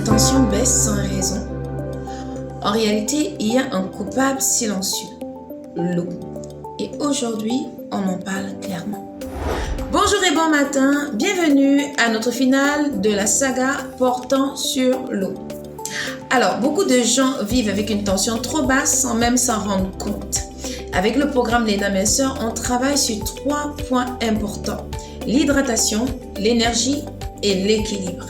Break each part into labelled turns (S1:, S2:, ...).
S1: tension baisse sans raison? En réalité, il y a un coupable silencieux, l'eau. Et aujourd'hui, on en parle clairement. Bonjour et bon matin, bienvenue à notre finale de la saga portant sur l'eau. Alors, beaucoup de gens vivent avec une tension trop basse sans même s'en rendre compte. Avec le programme Léna Minceur, on travaille sur 3 points importants: l'hydratation, l'énergie et l'équilibre.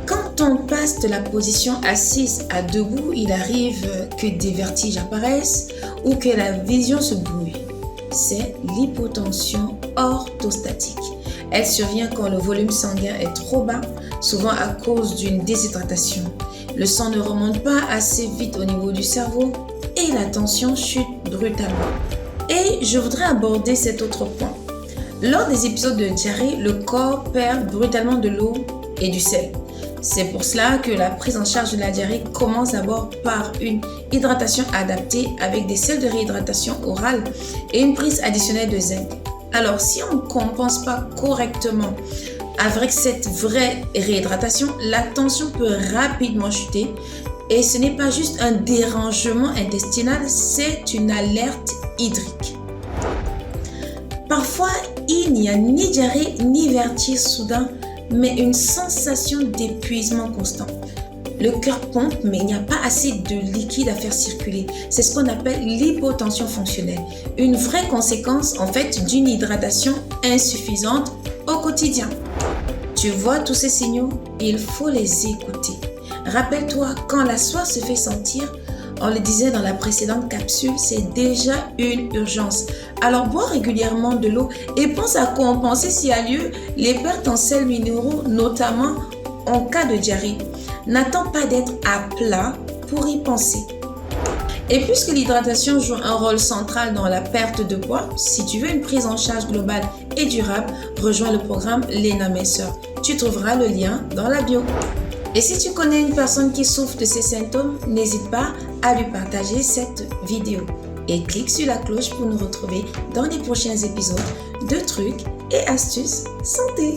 S1: Quand on passe de la position assise à debout, il arrive que des vertiges apparaissent ou que la vision se brouille. C'est l'hypotension orthostatique. Elle survient quand le volume sanguin est trop bas, souvent à cause d'une déshydratation. Le sang ne remonte pas assez vite au niveau du cerveau et la tension chute brutalement. Et je voudrais aborder cet autre point. Lors des épisodes de diarrhée, le corps perd brutalement de l'eau et du sel. C'est pour cela que la prise en charge de la diarrhée commence d'abord par une hydratation adaptée avec des sels de réhydratation orale et une prise additionnelle de zinc. Alors, si on ne compense pas correctement avec cette vraie réhydratation, la tension peut rapidement chuter et ce n'est pas juste un dérangement intestinal, c'est une alerte hydrique. Parfois, il n'y a ni diarrhée ni vertige soudain, mais une sensation d'épuisement constant. Le cœur pompe, mais il n'y a pas assez de liquide à faire circuler. C'est ce qu'on appelle l'hypotension fonctionnelle. Une vraie conséquence, en fait, d'une hydratation insuffisante au quotidien. Tu vois tous ces signaux? Il faut les écouter. Rappelle-toi, quand la soif se fait sentir, on le disait dans la précédente capsule, c'est déjà une urgence. Alors, bois régulièrement de l'eau et pense à compenser s'il y a lieu les pertes en sels minéraux, notamment en cas de diarrhée. N'attends pas d'être à plat pour y penser. Et puisque l'hydratation joue un rôle central dans la perte de poids, si tu veux une prise en charge globale et durable, rejoins le programme Léna Minceur. Tu trouveras le lien dans la bio. Et si tu connais une personne qui souffre de ces symptômes, n'hésite pas à lui partager cette vidéo. Et clique sur la cloche pour nous retrouver dans les prochains épisodes de trucs et astuces santé.